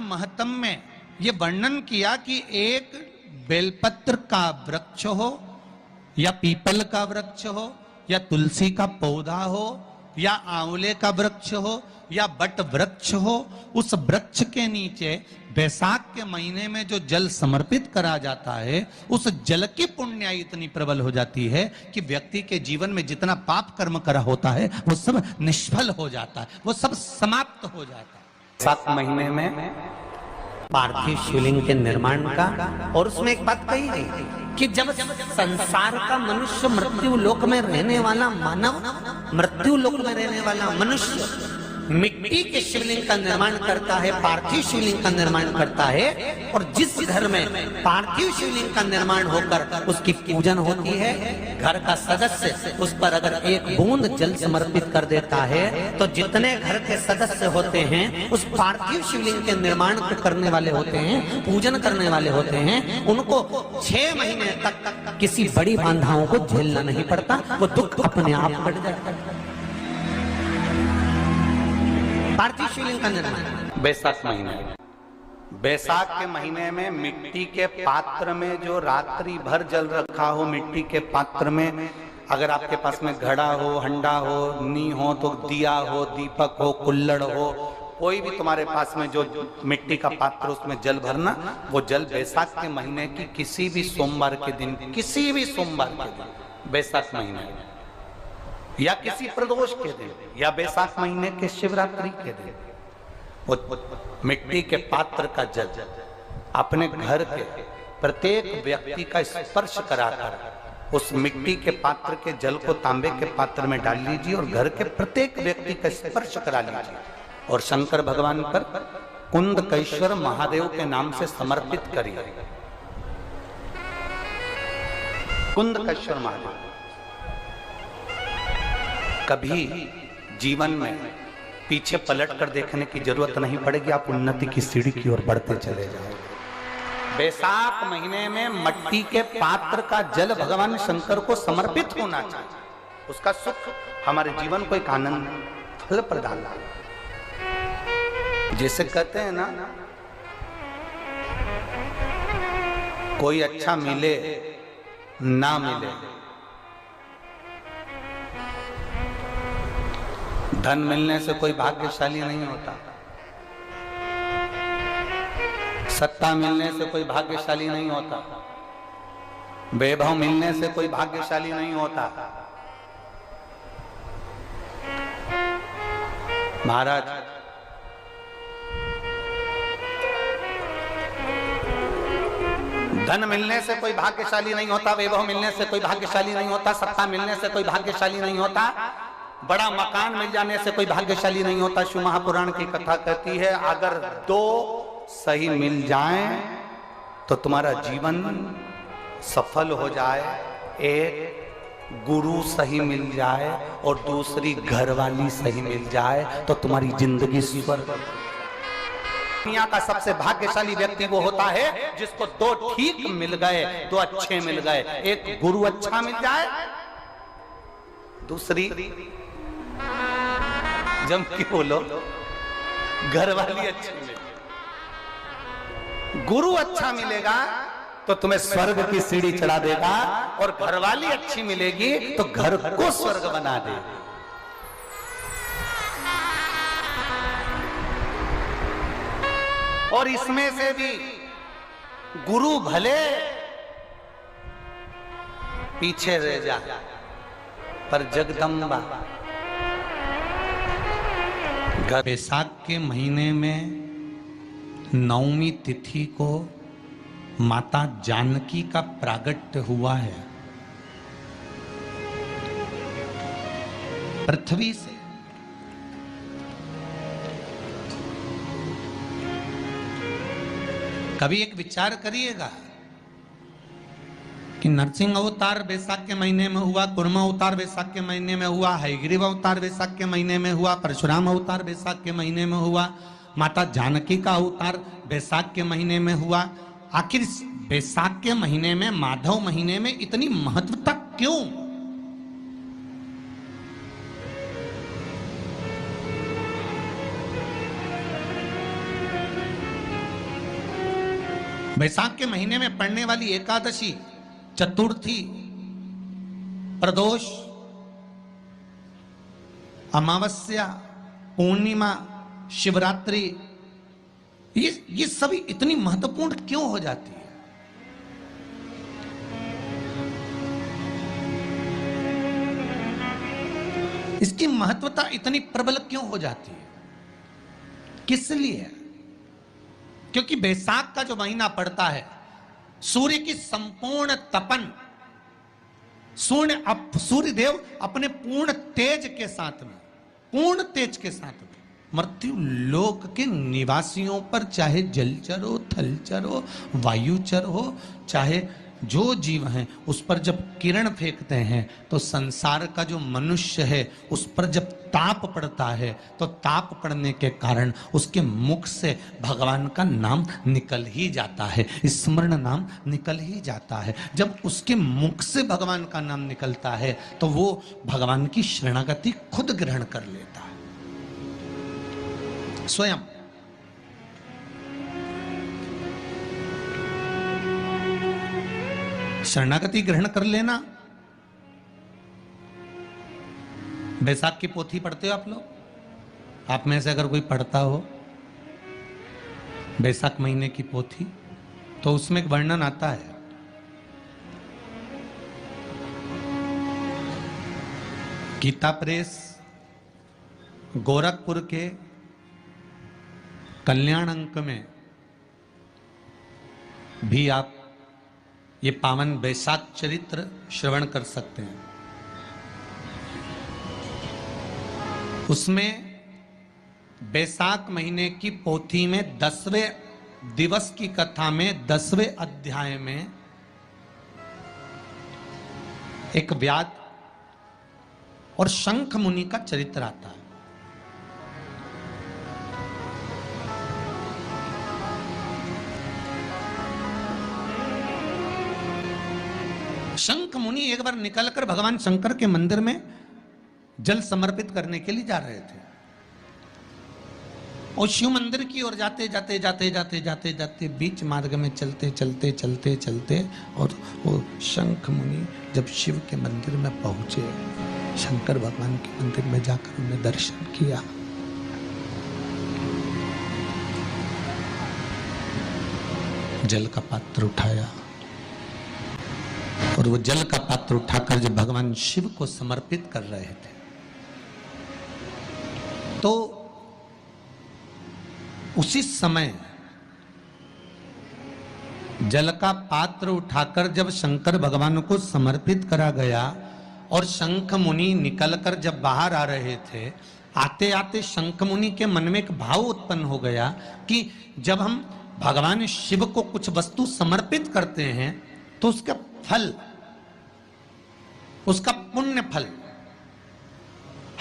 महत्म में ये वर्णन किया कि एक बेलपत्र का वृक्ष हो या पीपल का वृक्ष हो या तुलसी का पौधा हो या आंवले का वृक्ष हो या बट वृक्ष हो, उस वृक्ष के नीचे बैसाख के महीने में जो जल समर्पित करा जाता है, उस जल की पुण्याई इतनी प्रबल हो जाती है कि व्यक्ति के जीवन में जितना पाप कर्म करा होता है वो सब निष्फल हो जाता है, वो सब समाप्त हो जाता है। बैसाख महीने में पार्थिव शिवलिंग के निर्माण का, और उसमें एक बात कही गई कि जब संसार का मनुष्य, मृत्यु लोक में रहने वाला मानव, मृत्यु लोक में रहने वाला मनुष्य मिट्टी के शिवलिंग का निर्माण करता है, पार्थिव शिवलिंग का निर्माण करता है, और जिस घर में पार्थिव शिवलिंग का निर्माण होकर उसकी पूजन होती है, घर का सदस्य उस पर अगर एक बूंद जल समर्पित कर देता है तो जितने घर के सदस्य होते हैं उस पार्थिव शिवलिंग के निर्माण करने वाले होते हैं, पूजन करने वाले होते हैं, उनको 6 महीने तक किसी बड़ी बाधाओं को झेलना नहीं पड़ता, वो दुख अपने आप कट जाता है। पार्थिव शिवलिंग का निर्माण बैसाख महीने, बैसाख के महीने में मिट्टी के पात्र में जो रात्रि भर जल रखा हो, मिट्टी के पात्र में अगर आपके पास में घड़ा हो, हंडा हो, नी हो, तो दिया हो, दीपक हो, कुल्लड़ हो, कोई भी तुम्हारे पास में जो मिट्टी का पात्र, उसमें जल भरना। वो जल बैसाख के महीने की किसी भी सोमवार के दिन, किसी भी सोमवार के दिन, बैसाख महीने या किसी प्रदोष के दिन या बैसाख महीने के शिवरात्रि के दिन, वो मिट्टी के पात्र का जल अपने घर के प्रत्येक व्यक्ति का स्पर्श कराकर उस मिट्टी के पात्र के जल को तांबे के पात्र में डाल लीजिए और घर के प्रत्येक व्यक्ति का स्पर्श करा लीजिए और शंकर भगवान पर कुंदकेश्वर महादेव के नाम से समर्पित करिए। कुंदकेश्वर महादेव, कभी जीवन में पीछे पलट कर देखने की जरूरत नहीं पड़ेगी, आप उन्नति की सीढ़ी की ओर बढ़ते चले जाओगे। बैसाख महीने में मट्टी के पात्र का जल भगवान शंकर को समर्पित होना चाहिए, उसका सुख हमारे जीवन को एक आनंद फल प्रदान। जैसे कहते हैं ना, कोई अच्छा मिले ना मिले, धन मिलने से कोई भाग्यशाली नहीं होता, सत्ता मिलने से कोई भाग्यशाली नहीं होता, वैभव मिलने से कोई भाग्यशाली नहीं होता। महाराज, धन मिलने से कोई भाग्यशाली नहीं होता, वैभव मिलने से कोई भाग्यशाली नहीं होता, सत्ता मिलने से कोई भाग्यशाली नहीं होता, बड़ा मकान मिल जाने से कोई भाग्यशाली नहीं होता। शिव महापुराण की कथा कहती है, अगर 2 सही मिल जाएं तो तुम्हारा जीवन सफल हो जाए, एक गुरु सही मिल जाए और दूसरी घरवाली सही मिल जाए तो तुम्हारी जिंदगी स्वर्ग। दुनिया का सबसे भाग्यशाली व्यक्ति वो होता है जिसको 2 ठीक मिल गए, 2 अच्छे मिल गए, एक गुरु अच्छा मिल जाए, दूसरी जम के बोलो घरवाली अच्छी मिले। गुरु अच्छा मिलेगा तो तुम्हें स्वर्ग की सीढ़ी चढ़ा देगा और घरवाली अच्छी मिलेगी तो घर को स्वर्ग बना देगी। और इसमें से भी गुरु भले पीछे रह जाए पर जगदम्बा। बैसाख के महीने में नवमी तिथि को माता जानकी का प्रागट्य हुआ है पृथ्वी से। कभी एक विचार करिएगा कि नरसिंह अवतार बैसाख के महीने में हुआ, कुर्म अवतार बैसाख के महीने में हुआ, हयग्रीव अवतार बैसाख के महीने में हुआ, परशुराम अवतार बैसाख के महीने में हुआ, माता जानकी का अवतार बैसाख के महीने में हुआ। आखिर बैसाख के महीने में, माधव महीने में इतनी महत्वता क्यों? बैसाख के महीने में पड़ने वाली एकादशी, चतुर्थी, प्रदोष, अमावस्या, पूर्णिमा, शिवरात्रि, ये सभी इतनी महत्वपूर्ण क्यों हो जाती है? इसकी महत्वता इतनी प्रबल क्यों हो जाती है? किस लिए? क्योंकि बैसाख का जो महीना पड़ता है, सूर्य की संपूर्ण तपन, सूर्य देव अपने पूर्ण तेज के साथ में, पूर्ण तेज के साथ में मृत्यु लोक के निवासियों पर, चाहे जलचर हो, थलचर हो, वायुचर हो, चाहे जो जीव हैं, उस पर जब किरण फेंकते हैं तो संसार का जो मनुष्य है उस पर जब ताप पड़ता है तो ताप पड़ने के कारण उसके मुख से भगवान का नाम निकल ही जाता है, स्मरण नाम निकल ही जाता है। जब उसके मुख से भगवान का नाम निकलता है तो वो भगवान की शरणागति खुद ग्रहण कर लेता है स्वयं। शरणागति ग्रहण कर लेना। बैसाख की पोथी पढ़ते हो आप लोग? आप में से अगर कोई पढ़ता हो बैसाख महीने की पोथी, तो उसमें एक वर्णन आता है गीता प्रेस गोरखपुर के कल्याण अंक में भी आप ये पावन बैसाख चरित्र श्रवण कर सकते हैं। उसमें बैसाख महीने की पोथी में 10वें दिवस की कथा में 10वें अध्याय में एक व्याध और शंख मुनि का चरित्र आता है। शंख मुनि एक बार निकलकर भगवान शंकर के मंदिर में जल समर्पित करने के लिए जा रहे थे और शिव मंदिर की ओर जाते जाते जाते जाते जाते जाते बीच मार्ग में चलते चलते चलते चलते और वो शंख मुनि जब शिव के मंदिर में पहुंचे, शंकर भगवान के मंदिर में जाकर उन्हें दर्शन किया, जल का पात्र उठाया और वो जल का पात्र उठाकर जब भगवान शिव को समर्पित कर रहे थे तो उसी समय जल का पात्र उठाकर जब शंकर भगवान को समर्पित करा गया और शंख मुनि निकलकर जब बाहर आ रहे थे, आते आते शंख मुनि के मन में एक भाव उत्पन्न हो गया कि जब हम भगवान शिव को कुछ वस्तु समर्पित करते हैं तो उसका फल, उसका पुण्य फल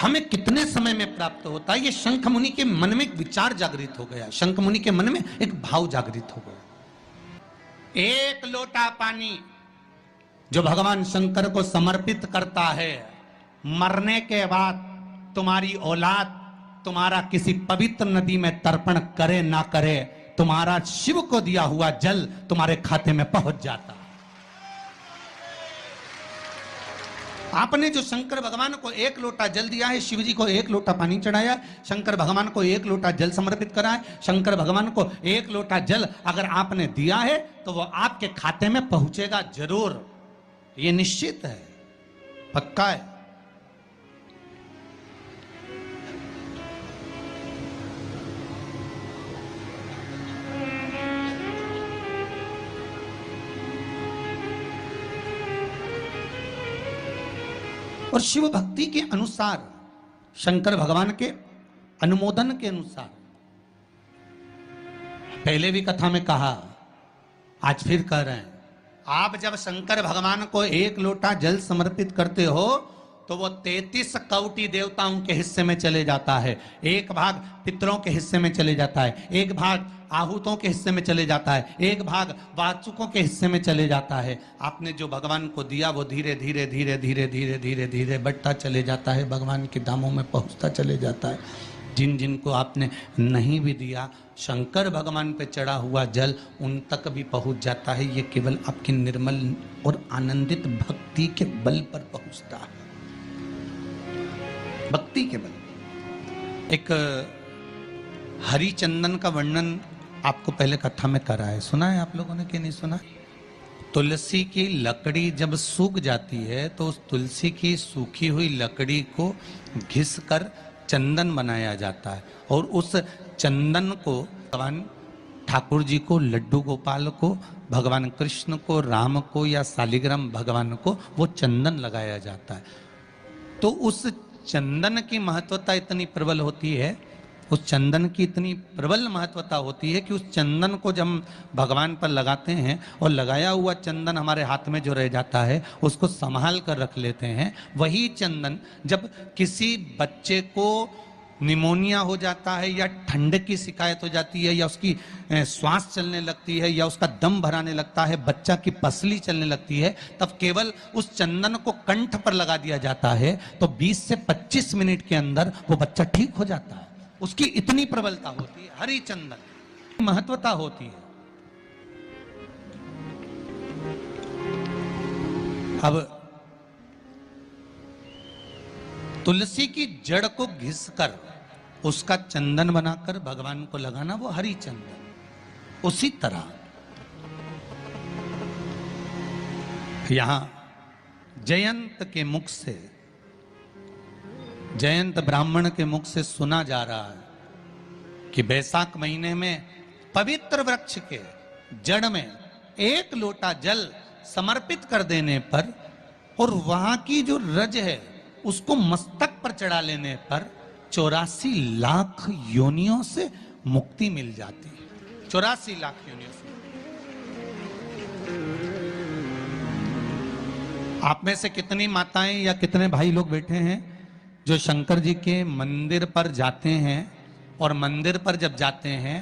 हमें कितने समय में प्राप्त होता है। ये शंख मुनि के मन में एक विचार जागृत हो गया, शंख मुनि के मन में एक भाव जागृत हो गया। एक लोटा पानी जो भगवान शंकर को समर्पित करता है, मरने के बाद तुम्हारी औलाद तुम्हारा किसी पवित्र नदी में तर्पण करे ना करे, तुम्हारा शिव को दिया हुआ जल तुम्हारे खाते में पहुंच जाता। आपने जो शंकर भगवान को एक लोटा जल दिया है, शिव जी को एक लोटा पानी चढ़ाया, शंकर भगवान को एक लोटा जल समर्पित करा है, शंकर भगवान को एक लोटा जल अगर आपने दिया है तो वो आपके खाते में पहुंचेगा जरूर, ये निश्चित है, पक्का है। और शिव भक्ति के अनुसार, शंकर भगवान के अनुमोदन के अनुसार, पहले भी कथा में कहा, आज फिर कह रहे हैं, आप जब शंकर भगवान को एक लोटा जल समर्पित करते हो तो वो 33 कौटि देवताओं के हिस्से में चले जाता है, एक भाग पितरों के हिस्से में चले जाता है, एक भाग आहूतों के हिस्से में चले जाता है, एक भाग वाचुकों के हिस्से में चले जाता है। आपने जो भगवान को दिया वो धीरे धीरे धीरे धीरे धीरे धीरे धीरे बढ़ता चले जाता है, भगवान के धामों में पहुंचता चले जाता है। जिन जिन को आपने नहीं भी दिया, शंकर भगवान पे चढ़ा हुआ जल उन तक भी पहुंच जाता है। ये केवल आपकी निर्मल और आनंदित भक्ति के बल पर पहुंचता है, भक्ति के बल। एक हरिचंदन का वर्णन आपको पहले कथा में करा है, सुना है आप लोगों ने कि नहीं सुना? तुलसी की लकड़ी जब सूख जाती है तो उस तुलसी की सूखी हुई लकड़ी को घिस कर चंदन बनाया जाता है, और उस चंदन को भगवान ठाकुर जी को, लड्डू गोपाल को, भगवान कृष्ण को, राम को या शालिग्राम भगवान को वो चंदन लगाया जाता है। तो उस चंदन की महत्वता इतनी प्रबल होती है, उस चंदन की इतनी प्रबल महत्वता होती है कि उस चंदन को जब हम भगवान पर लगाते हैं और लगाया हुआ चंदन हमारे हाथ में जो रह जाता है उसको संभाल कर रख लेते हैं। वही चंदन जब किसी बच्चे को निमोनिया हो जाता है या ठंड की शिकायत हो जाती है या उसकी श्वास चलने लगती है या उसका दम भराने लगता है, बच्चा की पसली चलने लगती है, तब केवल उस चंदन को कंठ पर लगा दिया जाता है तो 20 से 25 मिनट के अंदर वो बच्चा ठीक हो जाता है। उसकी इतनी प्रबलता होती है, हरिचंदन महत्वता होती है। अब तुलसी की जड़ को घिसकर उसका चंदन बनाकर भगवान को लगाना, वो हरिचंदन। उसी तरह यहां जयंत के मुख से, जयंत ब्राह्मण के मुख से सुना जा रहा है कि बैसाख महीने में पवित्र वृक्ष के जड़ में 1 लोटा जल समर्पित कर देने पर और वहां की जो रज है उसको मस्तक पर चढ़ा लेने पर 84 लाख योनियों से मुक्ति मिल जाती है। 84 लाख योनियों से। आप में से कितनी माताएं या कितने भाई लोग बैठे हैं जो शंकर जी के मंदिर पर जाते हैं और मंदिर पर जब जाते हैं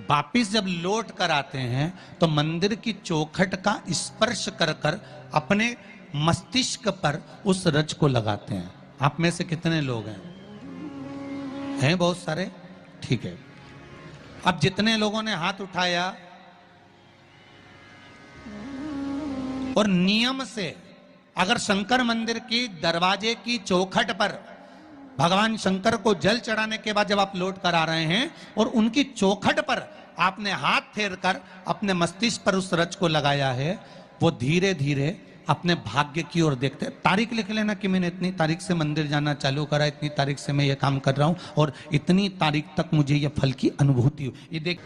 वापिस जब लौट कर आते हैं तो मंदिर की चौखट का स्पर्श कर कर अपने मस्तिष्क पर उस रज को लगाते हैं? आप में से कितने लोग हैं? हैं बहुत सारे, ठीक है। अब जितने लोगों ने हाथ उठाया और नियम से अगर शंकर मंदिर की दरवाजे की चौखट पर भगवान शंकर को जल चढ़ाने के बाद जब आप लौट कर आ रहे हैं और उनकी चौखट पर आपने हाथ फेर कर अपने मस्तिष्क पर उस रज को लगाया है, वो धीरे धीरे अपने भाग्य की ओर देखते हैं। तारीख लिख लेना कि मैंने इतनी तारीख से मंदिर जाना चालू करा, इतनी तारीख से मैं ये काम कर रहा हूं और इतनी तारीख तक मुझे ये फल की अनुभूति हुई। ये देख